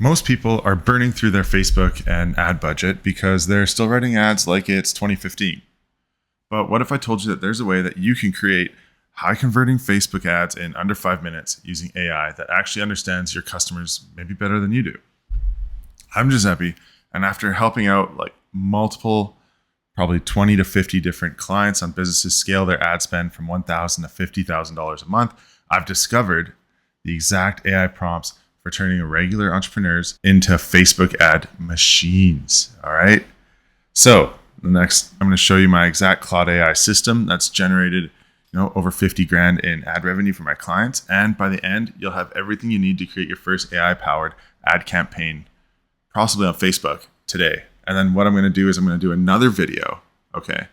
Most people are burning through their Facebook and ad budget because they're still writing ads like it's 2015. But what if I told you that there's a way that you can create high converting Facebook ads in under 5 minutes using AI that actually understands your customers maybe better than you do? I'm Giuseppe, and after helping out like multiple, probably 20 to 50 different clients on businesses scale their ad spend from $1,000 to $50,000 a month, I've discovered the exact AI prompts for turning regular entrepreneurs into Facebook ad machines. All right. So next, I'm going to show you my exact Claude AI system that's generated, over 50 grand in ad revenue for my clients. And by the end, you'll have everything you need to create your first AI-powered ad campaign, possibly on Facebook today. And then what I'm going to do is I'm going to do another video, okay,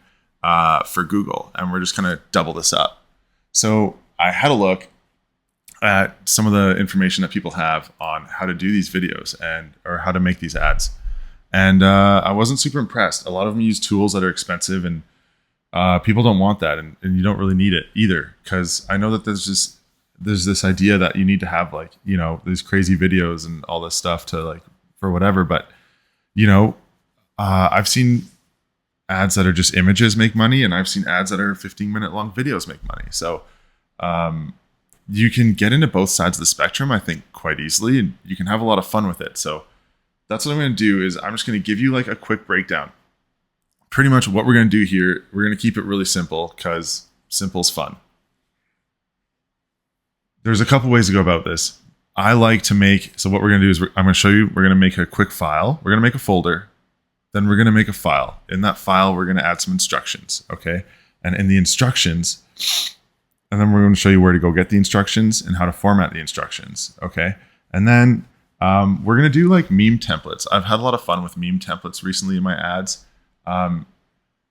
for Google, and we're just going to double this up. So I had a look at some of the information that people have on how to do these videos or how to make these ads. And I wasn't super impressed. A lot of them use tools that are expensive, and people don't want that, and you don't really need it either. Because I know that there's this idea that you need to have these crazy videos and all this stuff to for whatever. But I've seen ads that are just images make money, and I've seen ads that are 15-minute long videos make money. So you can get into both sides of the spectrum, I think, quite easily, and you can have a lot of fun with it. So that's what I'm going to do is I'm just going to give you a quick breakdown. Pretty much what we're going to do here, we're going to keep it really simple because simple's fun. There's a couple ways to go about this. I like to make, so what we're going to do is I'm going to show you, we're going to make a quick file. We're going to make a folder. Then we're going to make a file. In that file, we're going to add some instructions, okay? And in the instructions, and then we're going to show you where to go get the instructions and how to format the instructions, okay? And then we're going to do meme templates. I've had a lot of fun with meme templates recently in my ads.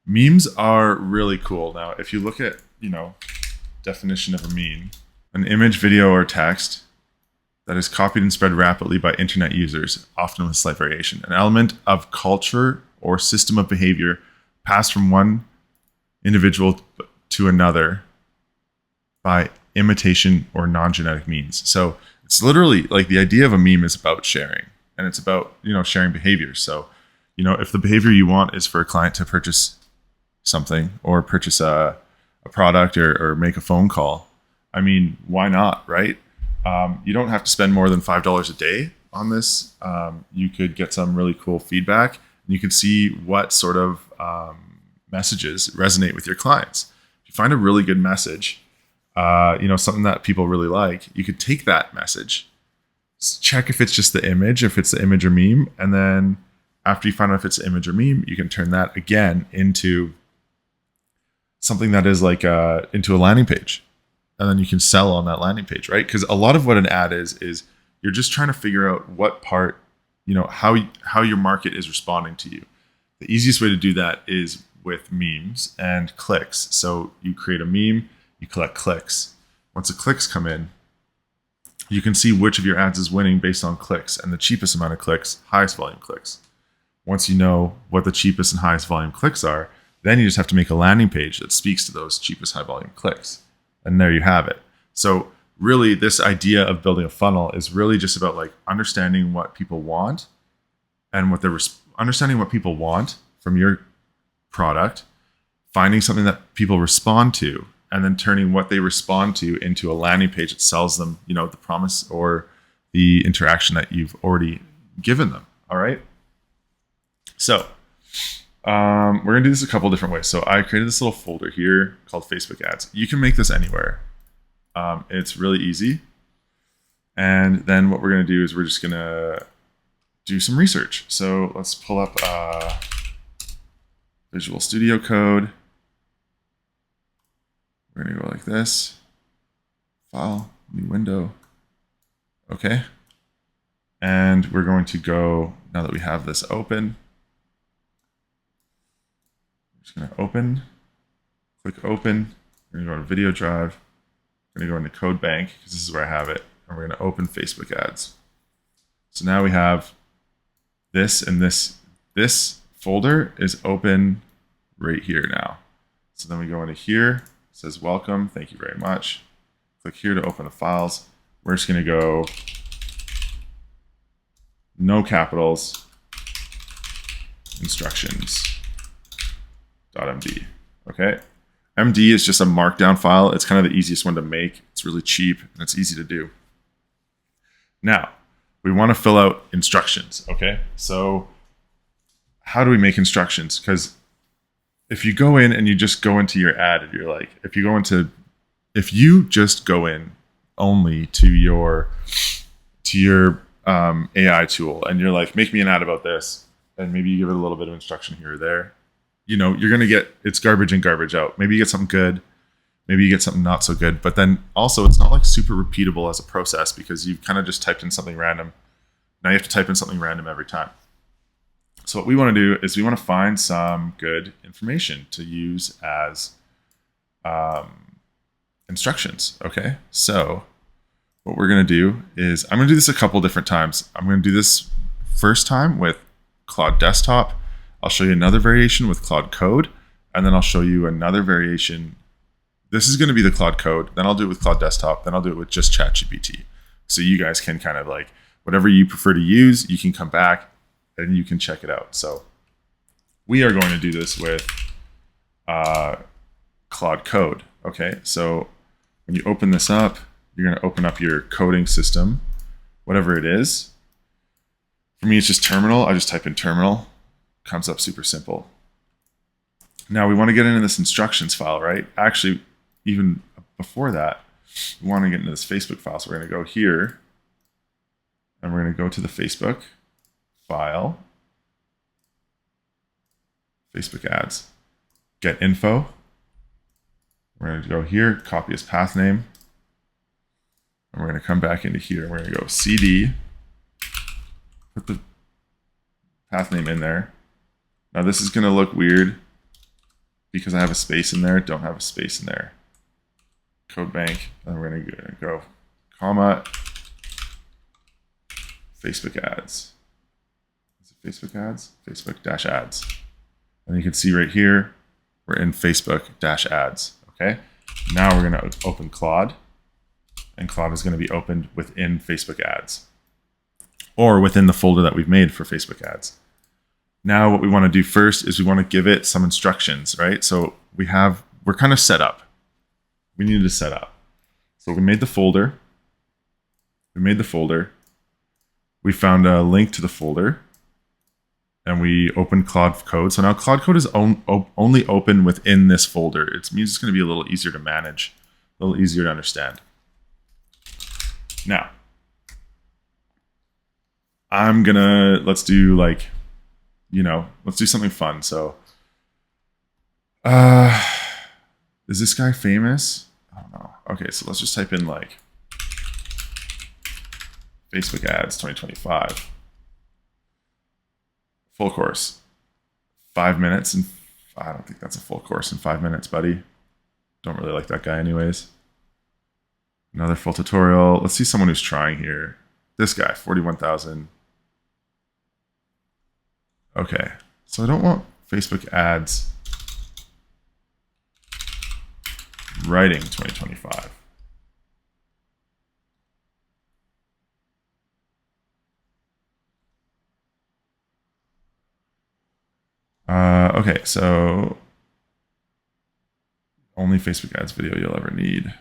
Memes are really cool. Now, if you look at, definition of a meme, an image, video, or text that is copied and spread rapidly by internet users, often with slight variation. An element of culture or system of behavior passed from one individual to another by imitation or non-genetic means. So it's literally the idea of a meme is about sharing, and it's about, sharing behaviors. So, if the behavior you want is for a client to purchase something or purchase a product or make a phone call, I mean, why not, right? You don't have to spend more than $5 a day on this. You could get some really cool feedback, and you can see what sort of messages resonate with your clients. If you find a really good message, something that people really like, you could take that message, check if it's just the image, if it's the image or meme, and then after you find out if it's the image or meme, you can turn that again into something that is into a landing page. And then you can sell on that landing page, right? Because a lot of what an ad is you're just trying to figure out what part, how your market is responding to you. The easiest way to do that is with memes and clicks. So you create a meme, you collect clicks. Once the clicks come in, you can see which of your ads is winning based on clicks, and the cheapest amount of clicks, highest volume clicks. Once you know what the cheapest and highest volume clicks are, then you just have to make a landing page that speaks to those cheapest high volume clicks. And there you have it. So really, this idea of building a funnel is really just about understanding what people want and what they're understanding what people want from your product, finding something that people respond to, and then turning what they respond to into a landing page that sells them, the promise or the interaction that you've already given them. All right. So we're going to do this a couple different ways. So I created this little folder here called Facebook ads. You can make this anywhere. It's really easy. And then what we're going to do is we're just going to do some research. So let's pull up Visual Studio Code. We're going to go like this. File, new window. Okay. And we're going to go, now that we have this open, just going to open, click open. We're going to go to video drive. We're going to go into code bank because this is where I have it. And we're going to open Facebook ads. So now we have this, and this folder is open right here now. So then we go into here, it says welcome, thank you very much. Click here to open the files. We're just going to go no capitals, instructions.md. Okay. MD is just a markdown file. It's kind of the easiest one to make. It's really cheap and it's easy to do. Now, we want to fill out instructions. Okay. So how do we make instructions? Because if you go in and you just go into your ad and you're like, if you just go in only to your AI tool and you're like, make me an ad about this, and maybe you give it a little bit of instruction here or there, you know, you're going to get, it's garbage in, garbage out. Maybe you get something good, maybe you get something not so good, but then also it's not like super repeatable as a process because you've kind of just typed in something random. Now you have to type in something random every time. So what we want to do is we want to find some good information to use as instructions. Okay, so what we're going to do is I'm going to do this a couple different times. I'm going to do this first time with Claude Desktop. I'll show you another variation with Claude Code, and then I'll show you another variation. This is going to be the Claude Code. Then I'll do it with Claude Desktop. Then I'll do it with just ChatGPT. So you guys can kind of like, whatever you prefer to use, you can come back and you can check it out. So we are going to do this with Claude Code. Okay, so when you open this up, you're going to open up your coding system, whatever it is. For me, it's just terminal. I just type in terminal. Comes up super simple. Now we want to get into this instructions file, right? Actually, even before that, we want to get into this Facebook file. So we're going to go here and we're going to go to the Facebook file, Facebook ads, get info. We're going to go here, copy as path name. And we're going to come back into here. We're going to go CD, put the path name in there. Now this is going to look weird because I have a space in there, don't have a space in there. Code bank, and we're going to go comma, Facebook ads. Is it Facebook ads? Facebook dash ads. And you can see right here, we're in Facebook dash ads. Okay. Now we're going to open Claude, and Claude is going to be opened within Facebook ads or within the folder that we've made for Facebook ads. Now what we want to do first is we want to give it some instructions, right? So we're kind of set up. We needed to set up. So we made the folder. We found a link to the folder and we opened Claude Code. So now Claude Code is only open within this folder. It means it's going to be a little easier to manage, a little easier to understand. Now, let's do like, let's do something fun. So, is this guy famous? I don't know. Okay, so let's just type in like Facebook ads 2025. Full course. 5 minutes, and I don't think that's a full course in 5 minutes, buddy. Don't really like that guy anyways. Another full tutorial. Let's see someone who's trying here. This guy, 41,000. Okay, so I don't want Facebook ads writing 2025. Okay, so only Facebook ads video you'll ever need.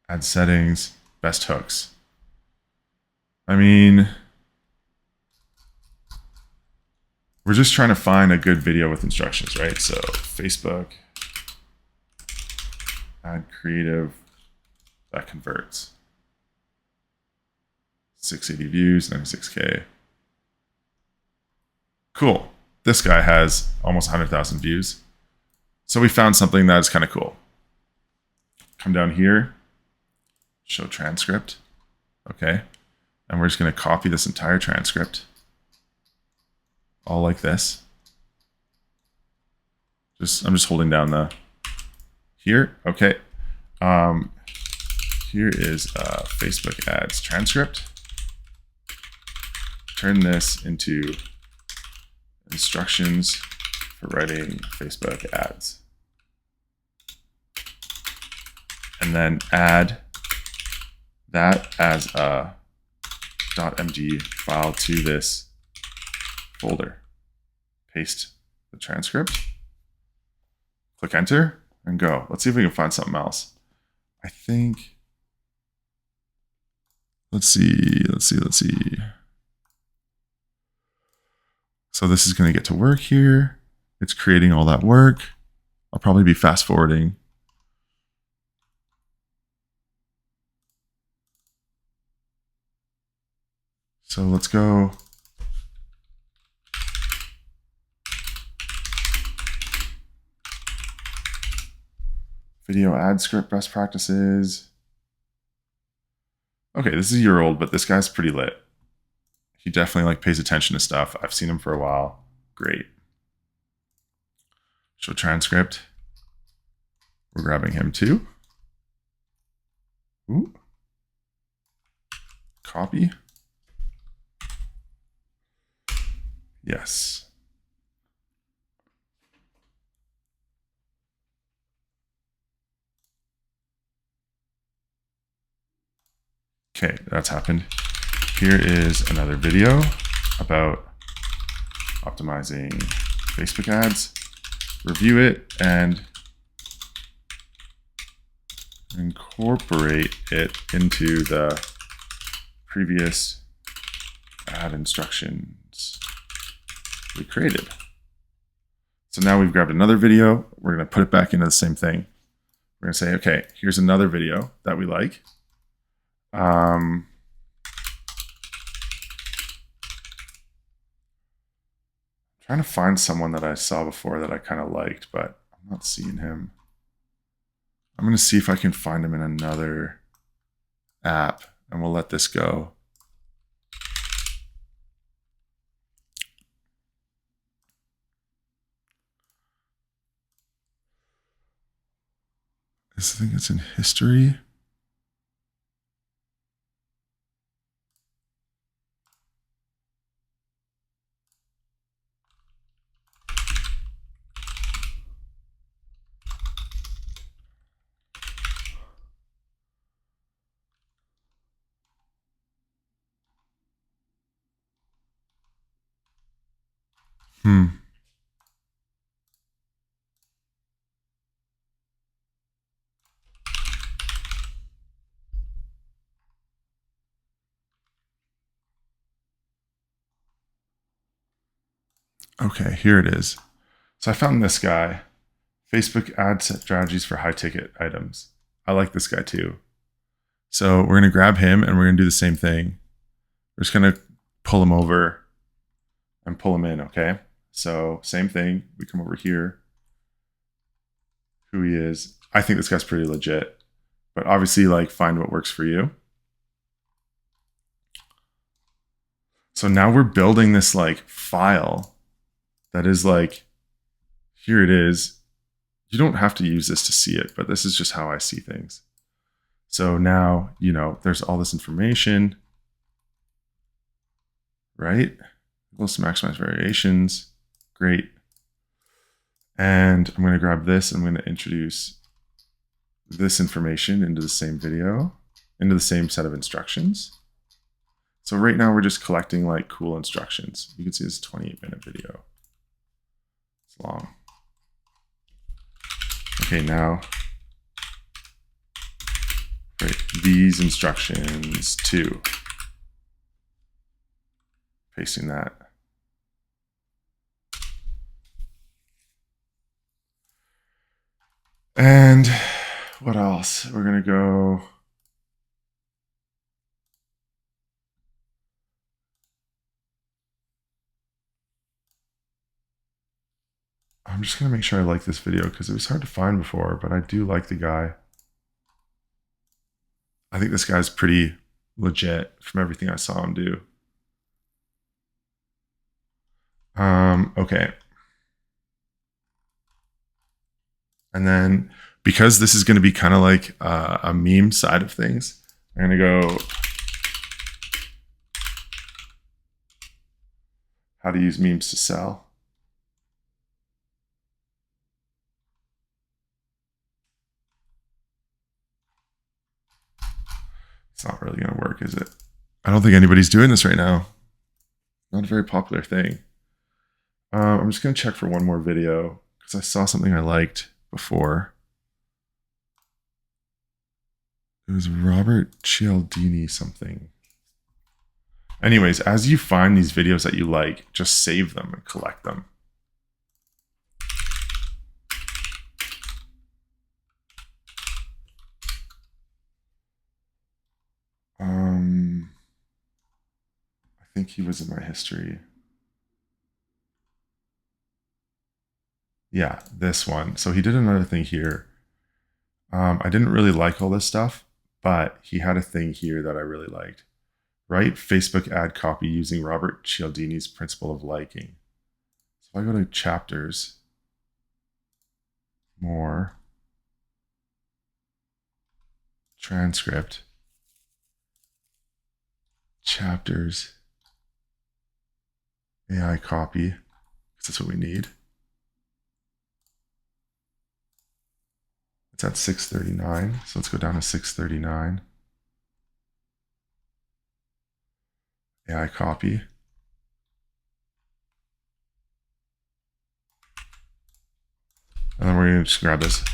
Ad settings, best hooks. I mean, we're just trying to find a good video with instructions, right? So Facebook ad creative that converts. 680 views, 96K. Cool. This guy has almost 100,000 views. So we found something that is kind of cool. Come down here, show transcript. Okay. And we're just going to copy this entire transcript. All like this. I'm just holding down the here. Okay. Here is a Facebook ads transcript. Turn this into instructions for writing Facebook ads. And then add that as a .mg file to this folder. Paste the transcript, click enter, and go. Let's see if we can find something else. I think, let's see. So this is going to get to work here. It's creating all that work. I'll probably be fast forwarding. So let's go. Video ad script best practices. Okay, this is a year old, but this guy's pretty lit. He definitely like pays attention to stuff. I've seen him for a while. Great. Show transcript. We're grabbing him too. Ooh. Copy. Yes. Okay, that's happened. Here is another video about optimizing Facebook ads. Review it and incorporate it into the previous ad instructions we created. So now we've grabbed another video. We're going to put it back into the same thing. We're going to say, okay, here's another video that we like. Trying to find someone that I saw before that I kind of liked, but I'm not seeing him. I'm going to see if I can find him in another app, and we'll let this go. I think it's in history. Okay, here it is. So I found this guy, Facebook ad strategies for high ticket items. I like this guy too. So we're going to grab him and we're going to do the same thing. We're just going to pull him over and pull him in, okay? So same thing. We come over here. Who he is. I think this guy's pretty legit. But obviously, like, find what works for you. So now we're building this like file that is like, here it is. You don't have to use this to see it, but this is just how I see things. So now, you know, there's all this information, right? Equals to maximize variations. Great. And I'm going to grab this. I'm going to introduce this information into the same video, into the same set of instructions. So right now we're just collecting like cool instructions. You can see this 28-minute video. It's long. Okay, now these instructions too. Pasting that. And what else? We're going to go. I'm just going to make sure I like this video because it was hard to find before, but I do like the guy. I think this guy's pretty legit from everything I saw him do. Okay. And then because this is going to be kind of like a meme side of things, I'm going to go how to use memes to sell. It's not really going to work, is it? I don't think anybody's doing this right now. Not a very popular thing. I'm just going to check for one more video because I saw something I liked before. It was Robert Cialdini something. Anyways, as you find these videos that you like, just save them and collect them. I think he was in my history. Yeah, this one. So he did another thing here. I didn't really like all this stuff, but he had a thing here that I really liked. Write Facebook ad copy using Robert Cialdini's principle of liking. So if I go to chapters, more, transcript, chapters, AI copy, because that's what we need. It's at 639, so let's go down to 639. AI copy. And then we're going to just grab this.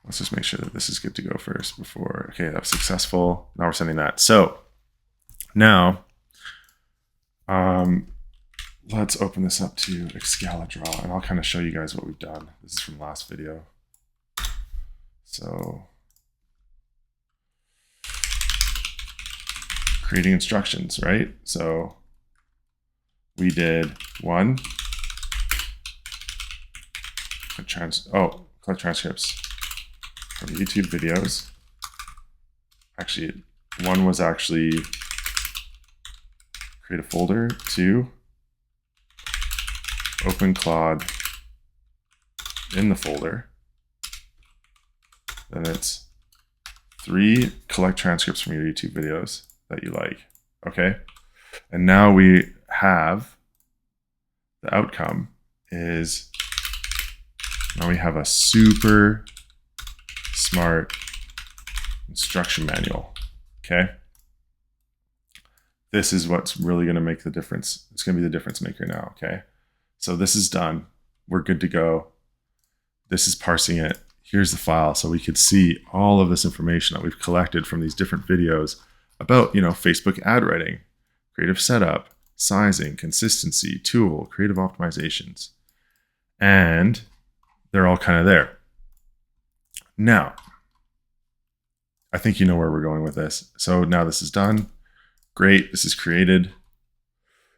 Let's just make sure that this is good to go first before. Okay, that was successful. Now we're sending that. So now let's open this up to Excalidraw and I'll kind of show you guys what we've done. This is from last video. So creating instructions, right? So we did one, collect transcripts from YouTube videos. Actually, one was actually create a folder. Two, open Claude in the folder. Then it's three, collect transcripts from your YouTube videos that you like. Okay. And now we have the outcome is now we have a super smart instruction manual. Okay. This is what's really going to make the difference. It's going to be the difference maker now. Okay. So this is done. We're good to go. This is parsing it. Here's the file. So we could see all of this information that we've collected from these different videos about, Facebook ad writing, creative setup, sizing, consistency, tool, creative optimizations. And they're all kind of there. Now, I think you know where we're going with this. So now this is done. Great. This is created.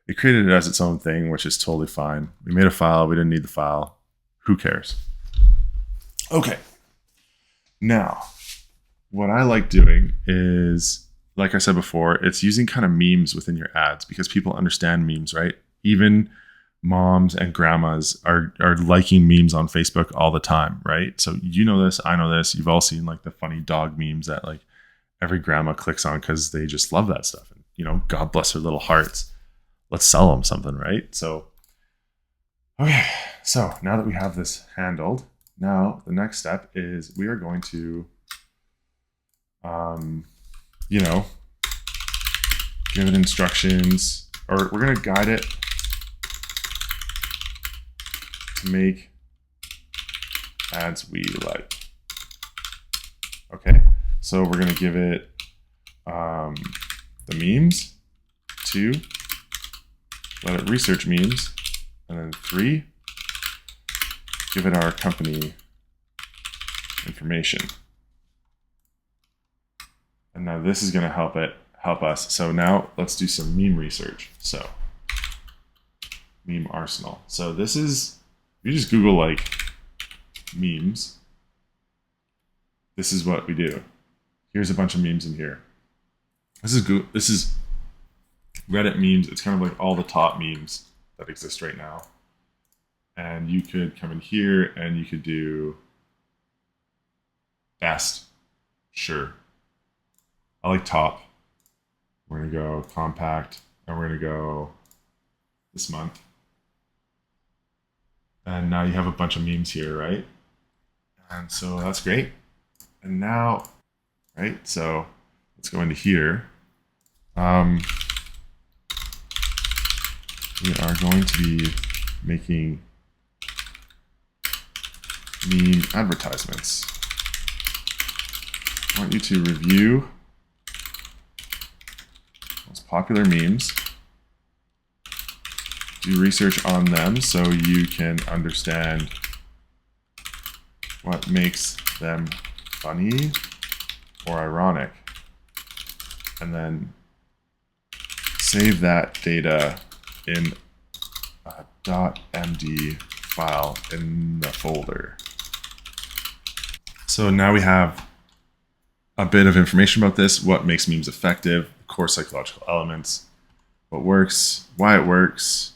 It created it as its own thing, which is totally fine. We made a file. We didn't need the file. Who cares? Okay. Now, what I like doing is, like I said before, it's using kind of memes within your ads because people understand memes, right? Even moms and grandmas are liking memes on Facebook all the time, right? So you know this, I know this. You've all seen like the funny dog memes that like every grandma clicks on because they just love that stuff. And, God bless their little hearts. Let's sell them something, right? So, okay. So now that we have this handled, now the next step is we are going to, give it instructions, or we're going to guide it to make ads we like. Okay, so we're going to give it the memes. 2, let it research memes. And then 3, give it our company information. And now this is going to help us. So now let's do some meme research. So meme arsenal. So this is, if you just Google like memes, this is what we do. Here's a bunch of memes in here. This is Reddit memes. It's kind of like all the top memes that exist right now. And you could come in here and you could do best. Sure. I like top. We're going to go compact, and we're going to go this month. And now you have a bunch of memes here, right? And so that's great. And now, right, so let's go into here. We are going to be making meme advertisements. I want you to review most popular memes, do research on them so you can understand what makes them funny or ironic, and then save that data in a .md file in the folder. So now we have a bit of information about this, what makes memes effective, core psychological elements, what works, why it works,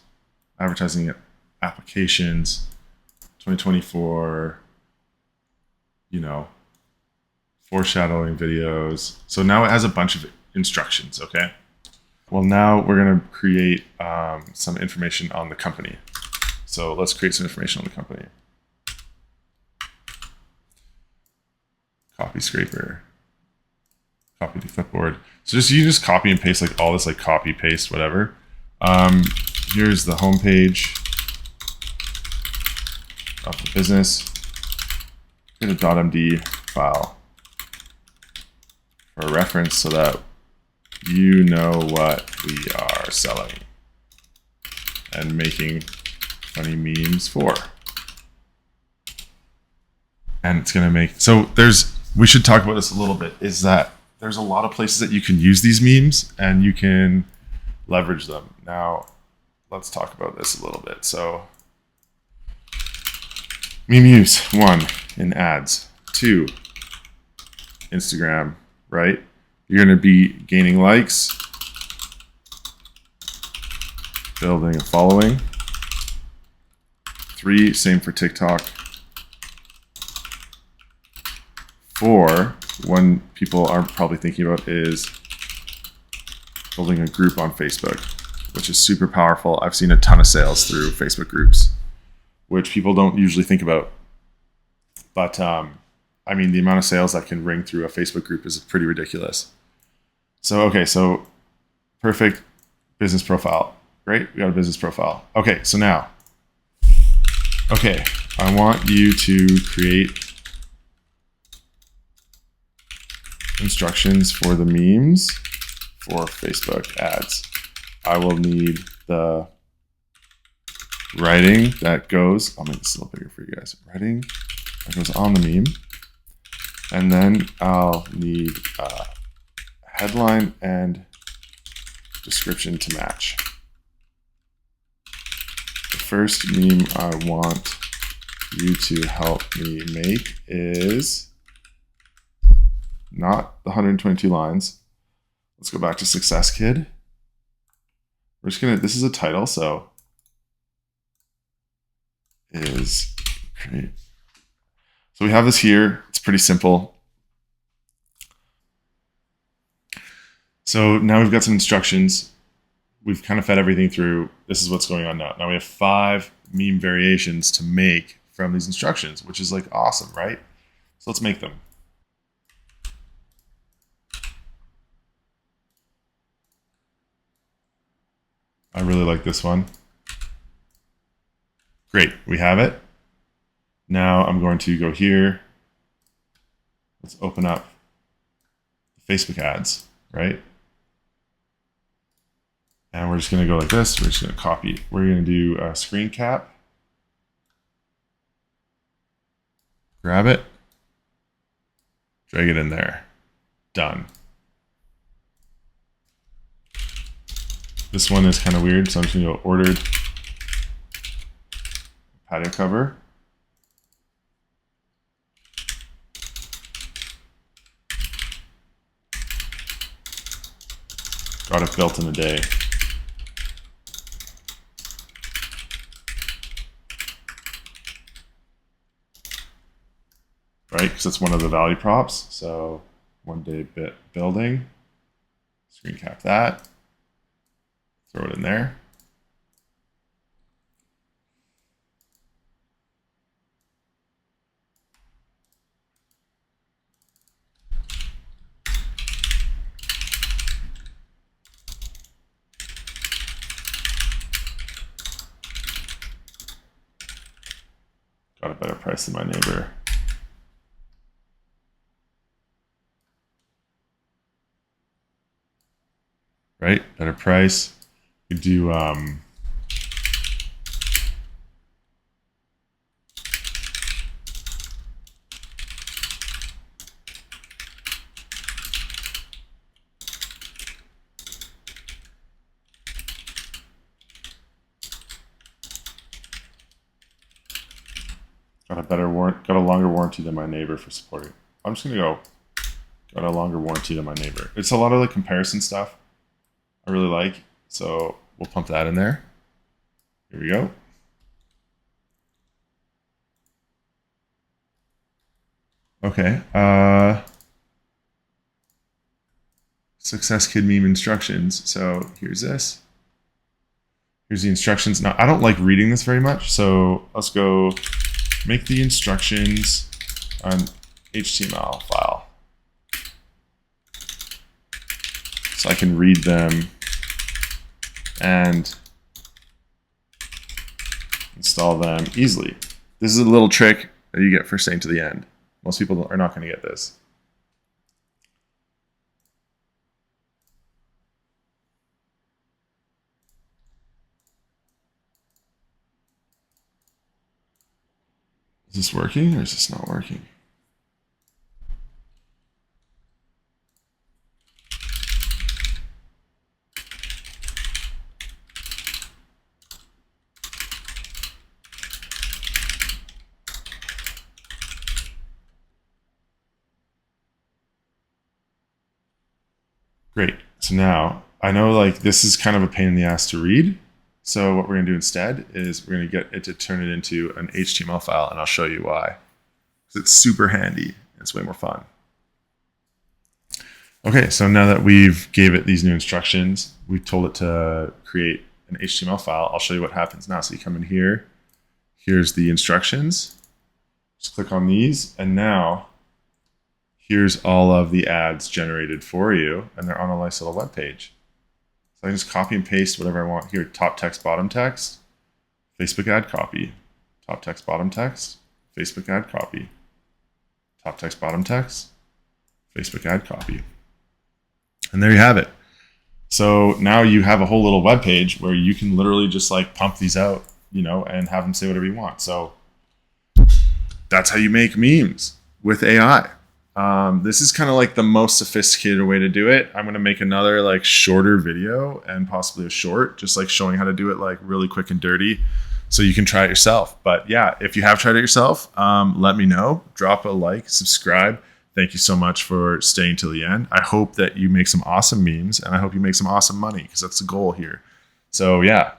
advertising applications, 2024, foreshadowing videos. So now it has a bunch of instructions, okay? Well, now we're gonna create some information on the company. So let's create some information on the company. Copy scraper, copy to clipboard. So you just copy and paste like all this, like copy, paste, whatever. Here's the homepage of the business. Create a .md file for reference so that you know what we are selling and making funny memes for. And it's going to make, so we should talk about this a little bit, is that there's a lot of places that you can use these memes and you can leverage them. Now, let's talk about this a little bit. So, meme use, 1, in ads. 2, Instagram, right? You're going to be gaining likes, building a following. 3, same for TikTok. 4, one people are probably thinking about is building a group on Facebook, which is super powerful. I've seen a ton of sales through Facebook groups, which people don't usually think about. But I mean, the amount of sales that can ring through a Facebook group is pretty ridiculous. So, okay, so perfect business profile. Great, we got a business profile. Okay, so now, I want you to create instructions for the memes for Facebook ads. I will need the writing that goes, I'll make this a little bigger for you guys. Writing that goes on the meme. And then I'll need a headline and description to match. The first meme I want you to help me make is not the 122 lines. Let's go back to Success Kid. We're just gonna, this is a title, so is great. So we have this here. It's pretty simple. So now we've got some instructions. We've kind of fed everything through. This is what's going on now. Now we have 5 meme variations to make from these instructions, which is like awesome, right? So let's make them. I really like this one. Great, we have it. Now I'm going to go here. Let's open up Facebook ads, right? And we're just going to go like this. We're just going to copy. We're going to do a screen cap. Grab it. Drag it in there. Done. This one is kind of weird, so I'm just going to go ordered patio cover. Got it built in a day. Right, because it's one of the value props. So 1 day bit building, Screen cap that. Throw it in there. Got a better price than my neighbor. Right? Better price. You do got a longer warranty than my neighbor for supporting. I'm just gonna go got a longer warranty than my neighbor. It's a lot of the comparison stuff I really like, so we'll pump that in there. Here we go. Okay. Success Kid meme instructions. So here's this. Here's the instructions. Now I don't like reading this very much, so let's go make the instructions an HTML file so I can read them and install them easily. This is a little trick that you get for staying to the end. Most people are not going to get this. Is this working or is this not working? Great. So now I know like this is kind of a pain in the ass to read. So what we're going to do instead is we're going to get it to turn it into an HTML file, and I'll show you why. Because it's super handy. It's way more fun. Okay, so now that we've gave it these new instructions, we've told it to create an HTML file. I'll show you what happens now. So you come in here. Here's the instructions. Just click on these, and now here's all of the ads generated for you, and they're on a nice little web page. So I can just copy and paste whatever I want here. Top text, bottom text, Facebook ad copy. Top text, bottom text, Facebook ad copy. Top text, bottom text, Facebook ad copy. And there you have it. So now you have a whole little web page where you can literally just like pump these out, you know, and have them say whatever you want. So that's how you make memes with AI. This is kind of like the most sophisticated way to do it. I'm going to make another like shorter video and possibly a short, just like showing how to do it like really quick and dirty so you can try it yourself. But yeah, if you have tried it yourself, let me know. Drop a like, subscribe. Thank you so much for staying till the end. I hope that you make some awesome memes, and I hope you make some awesome money, because that's the goal here. So yeah,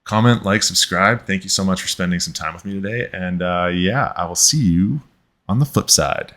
comment, like, subscribe. Thank you so much for spending some time with me today. And yeah, I will see you on the flip side.